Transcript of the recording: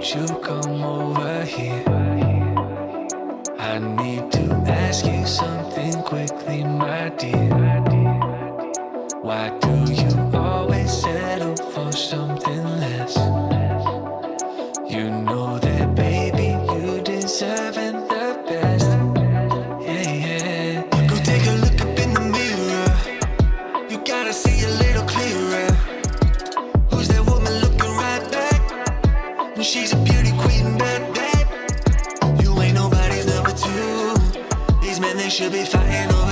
won't you come over here? I need to ask you something quickly, my dear. Why do you always settle for something less? You know that, baby, you deserving the best. Yeah, yeah. Go take a look up in the mirror. You gotta see a little clearer. Who's that woman looking right back? She's a beauty queen, bad. You ain't nobody's number two. These men, they should be fighting over